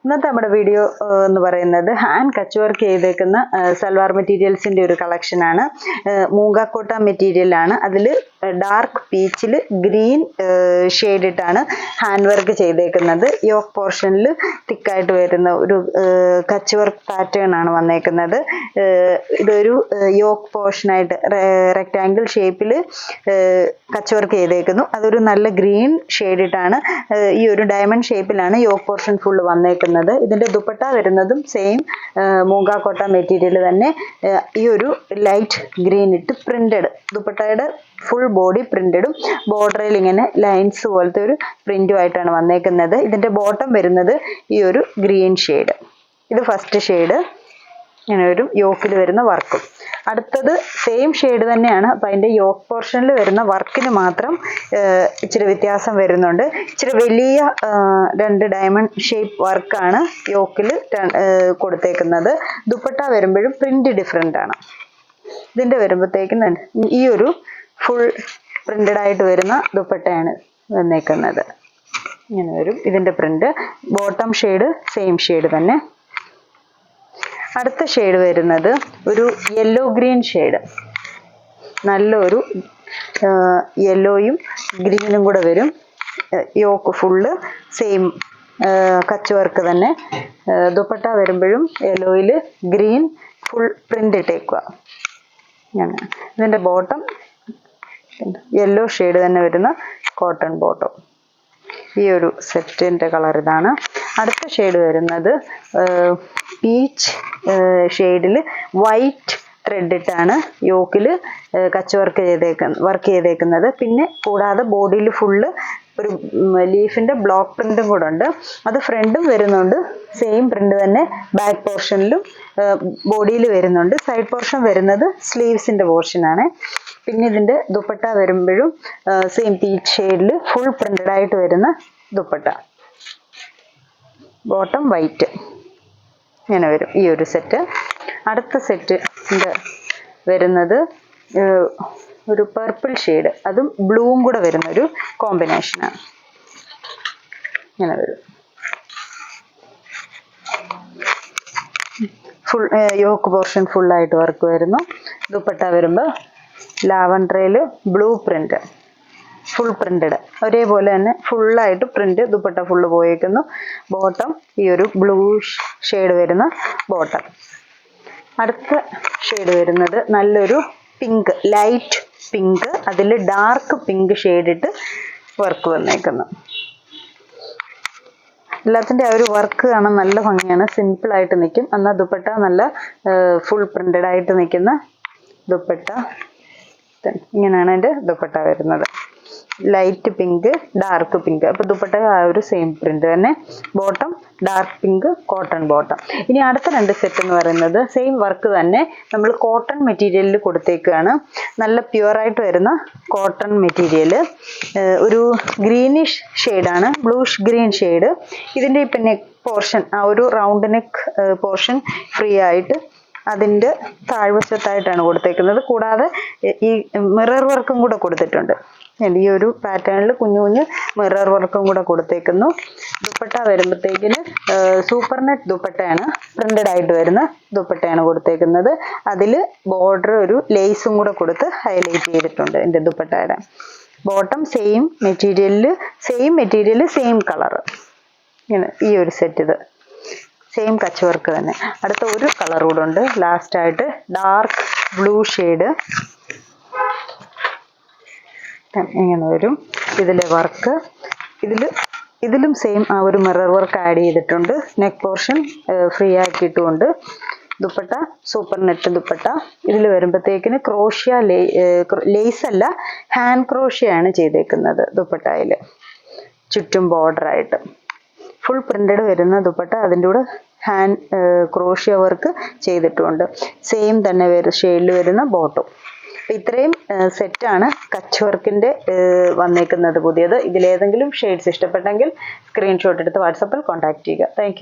ഇന്നത്തെ നമ്മുടെ വീഡിയോ എന്ന് പറയുന്നത് ഹാൻഡ് കച്ച് വർക്ക് ചെയ്തേക്കുന്ന സൽവാർ മെറ്റീരിയൽസിന്റെ ഒരു കളക്ഷൻ ആണ്. മൂങ്ങാക്കോട്ട മെറ്റീരിയൽ ആണ്. അതിൽ ഡാർക്ക് പീച്ചിൽ ഗ്രീൻ ഷെയ്ഡ് ഇട്ടാണ് ഹാൻഡ് വർക്ക് ചെയ്തേക്കുന്നത്. യോക്ക് പോർഷനിൽ തിക്കായിട്ട് വരുന്ന ഒരു കച്ച് വർക്ക് പാറ്റേൺ ആണ് വന്നേക്കുന്നത്. ഇതൊരു യോക്ക് പോർഷനായിട്ട് റെക്ടാങ്കിൾ ഷേപ്പിൽ കച്ച് വർക്ക് ചെയ്തേക്കുന്നു. അതൊരു നല്ല ഗ്രീൻ ഷെയ്ഡ് ഇട്ടാണ് ഈ ഒരു ഡയമണ്ട് ഷേപ്പിലാണ് യോക്ക് പോർഷൻ ഫുൾ വന്നേക്കുന്നത്. ഇതിന്റെ ദുപ്പട്ട വരുന്നതും സെയിം മൂങ്ങാക്കോട്ട മെറ്റീരിയൽ തന്നെ. ഈ ഒരു ലൈറ്റ് ഗ്രീൻ ഇട്ട് പ്രിന്റഡ് ദുപ്പട്ടയുടെ ഫുൾ ബോഡി പ്രിന്റഡും ബോർഡറിൽ ഇങ്ങനെ ലൈൻസ് പോലത്തെ ഒരു പ്രിന്റും ആയിട്ടാണ് വന്നേക്കുന്നത്. ഇതിന്റെ ബോട്ടം വരുന്നത് ഈ ഒരു ഗ്രീൻ ഷെയ്ഡ്. ഇത് ഫസ്റ്റ് ഷെയ്ഡ്. ഇങ്ങനെ ഒരു യോക്കിൽ വരുന്ന വർക്കും. അടുത്തത് സെയിം ഷെയ്ഡ് തന്നെയാണ്. അപ്പം അതിൻ്റെ യോക്ക് പോർഷനിൽ വരുന്ന വർക്കിന് മാത്രം ഇച്ചിരി വ്യത്യാസം വരുന്നുണ്ട്. ഇച്ചിരി വലിയ രണ്ട് ഡയമണ്ട് ഷേപ്പ് വർക്കാണ് യോക്കിൽ കൊടുത്തേക്കുന്നത്. ദുപ്പട്ട വരുമ്പോഴും പ്രിന്റ് ഡിഫറെൻ്റ് ആണ്. ഇതിൻ്റെ വരുമ്പോഴത്തേക്കും ഈ ഒരു ഫുൾ പ്രിന്റഡ് ആയിട്ട് വരുന്ന ദുപ്പട്ടയാണ് വന്നേക്കുന്നത്. ഇങ്ങനെ വരും ഇതിൻ്റെ print. Bottom shade same shade തന്നെ. അടുത്ത ഷെയ്ഡ് വരുന്നത് ഒരു യെല്ലോ ഗ്രീൻ ഷെയ്ഡ്. നല്ലൊരു യെല്ലോയും ഗ്രീനും കൂടെ വരും. Yoke full same Kutch work തന്നെ. ദുപ്പട്ട വരുമ്പോഴും യെല്ലോയിൽ ഗ്രീൻ ഫുൾ പ്രിന്റ് ഇട്ടേക്കുക. ഇതിൻ്റെ ബോട്ടം യെല്ലോ ഷെയ്ഡ് തന്നെ വരുന്ന കോട്ടൺ ബോട്ടം. ഈ ഒരു സെറ്റിൻ്റെ കളർ ഇതാണ്. അടുത്ത ഷെയ്ഡ് വരുന്നത് പീച്ച് ഷെയ്ഡിൽ വൈറ്റ് ത്രെഡ് ഇട്ടാണ് യോക്കിൽ കച്ച് വർക്ക് ചെയ്തേക്കുന്നത്. പിന്നെ കൂടാതെ ബോഡിയിൽ ഫുള്ള് ഒരു ലീഫിൻ്റെ ബ്ലോക്ക് പ്രിന്റും കൂടെ ഉണ്ട്. അത് ഫ്രണ്ടും വരുന്നുണ്ട്. സെയിം പ്രിന്റ് തന്നെ ബാക്ക് പോർഷനിലും ബോഡിയിൽ വരുന്നുണ്ട്. സൈഡ് പോർഷൻ വരുന്നത് സ്ലീവ്സിൻ്റെ പോർഷനാണ്. പിന്നെ ഇതിൻ്റെ ദുപ്പട്ട വരുമ്പോഴും സെയിം പീച്ച് ഷെയ്ഡിൽ ഫുൾ പ്രിന്റഡ് ആയിട്ട് വരുന്ന ദുപ്പട്ട. Bottom white. ഇങ്ങനെ വരും ഈ ഒരു സെറ്റ്. അടുത്ത സെറ്റിൻ്റെ വരുന്നത് ഒരു പർപ്പിൾ ഷെയ്ഡ്, അതും ബ്ലൂവും കൂടെ വരുന്ന ഒരു കോമ്പിനേഷനാണ്. ഇങ്ങനെ വരും. ഫുൾ യോക്ക് പോർഷൻ ഫുള്ളായിട്ട് വർക്ക് വരുന്നു. ദുപ്പട്ട വരുമ്പോൾ ലാവൻഡറിൽ ബ്ലൂ പ്രിന്റ് ഫുൾ പ്രിന്റഡ് ഒരേപോലെ തന്നെ ഫുള്ളായിട്ട് പ്രിന്റ് ദുപ്പട്ട ഫുള്ള് പോയേക്കുന്നു. ബോട്ടം ഈ ഒരു ബ്ലൂ ഷെയ്ഡ് വരുന്ന ബോട്ടം. അടുത്ത ഷെയ്ഡ് വരുന്നത് നല്ലൊരു പിങ്ക്, ലൈറ്റ് പിങ്ക്, അതിൽ ഡാർക്ക് പിങ്ക് ഷെയ്ഡ് ഇട്ട് വർക്ക് വന്നേക്കുന്നു. എല്ലാത്തിൻ്റെ ആ ഒരു വർക്ക് കാണാൻ നല്ല ഭംഗിയാണ്. സിമ്പിളായിട്ട് നിൽക്കും. എന്നാൽ ദുപ്പട്ട നല്ല ഫുൾ പ്രിന്റഡ് ആയിട്ട് നിൽക്കുന്ന ദുപ്പട്ട. ഇങ്ങനെയാണ് എൻ്റെ ദുപ്പട്ട വരുന്നത്. Light pink, dark pink. അപ്പോൾ ദുപ്പട്ട ആ ഒരു സെയിം പ്രിന്റ് തന്നെ. Bottom dark pink cotton bottom. ഇനി അടുത്ത രണ്ട് സെറ്റ് എന്ന് പറയുന്നത് സെയിം വർക്ക് തന്നെ നമ്മൾ കോട്ടൺ മെറ്റീരിയലിൽ കൊടുത്തേക്കാണ്. നല്ല പ്യുവറായിട്ട് വരുന്ന കോട്ടൺ മെറ്റീരിയൽ. ഒരു ഗ്രീനിഷ് ഷെയ്ഡാണ്, ബ്ലൂഷ് ഗ്രീൻ ഷെയ്ഡ്. ഇതിൻ്റെ ഇപ്പം നെക്ക് പോർഷൻ, ആ ഒരു റൗണ്ട് നെക്ക് പോർഷൻ ഫ്രീ ആയിട്ട് അതിൻ്റെ താഴ്വശത്തായിട്ടാണ് കൊടുത്തേക്കുന്നത്. കൂടാതെ ഈ മിറർ വർക്കും കൂടെ കൊടുത്തിട്ടുണ്ട്. ഈ ഒരു പാറ്റേണിൽ കുഞ്ഞു കുഞ്ഞു മിറർ വർക്കും കൂടെ കൊടുത്തേക്കുന്നു. ദുപ്പട്ട വരുമ്പോഴത്തേക്കിന് സൂപ്പർ നെറ്റ് ദുപ്പട്ടയാണ്, പ്രിന്റഡ് ആയിട്ട് വരുന്ന ദുപ്പട്ടയാണ് കൊടുത്തേക്കുന്നത്. അതിൽ ബോർഡർ ഒരു ലേസും കൂടെ കൊടുത്ത് ഹൈലൈറ്റ് ചെയ്തിട്ടുണ്ട് എൻ്റെ ദുപ്പട്ടയുടെ. Bottom same material same colour. ഇങ്ങനെ ഈ ഒരു സെറ്റ്. ഇത് സെയിം കച്ച് വർക്ക് തന്നെ. അടുത്ത ഒരു കളർ കൂടെ ഉണ്ട് ലാസ്റ്റായിട്ട്, ഡാർക്ക് ബ്ലൂ ഷെയ്ഡ്. ഇങ്ങനെ വരും ഇതിലെ വർക്ക്. ഇതിലും സെയിം ആ ഒരു മിറർ വർക്ക് ആഡ് ചെയ്തിട്ടുണ്ട്. നെക്ക് പോർഷൻ ഫ്രീ ആക്കിയിട്ടുമുണ്ട്. Dupatta super net dupatta. ഇതിൽ വരുമ്പോഴത്തേക്കിന് ക്രോഷ്യ ലേസ് അല്ല, ഹാൻഡ് ക്രോഷ്യയാണ് ചെയ്തേക്കുന്നത് ദുപ്പട്ടയിൽ. ചുറ്റും ബോർഡറായിട്ട് ഫുൾ പ്രിന്റഡ് വരുന്ന ദുപ്പട്ട. അതിൻ്റെ കൂടെ ഹാൻഡ് ക്രോഷ്യ വർക്ക് ചെയ്തിട്ടുമുണ്ട്. സെയിം തന്നെ ഷെയ്ഡിൽ വരുന്ന ബോട്ടം. ഇത്രയും സെറ്റാണ് കച്ച് വർക്കിൻ്റെ വന്നേക്കുന്നത് പുതിയത്. ഇതിലേതെങ്കിലും ഷെയ്ഡ്സ് ഇഷ്ടപ്പെട്ടെങ്കിൽ സ്ക്രീൻഷോട്ട് എടുത്ത് വാട്സപ്പിൽ കോൺടാക്ട് ചെയ്യുക. താങ്ക്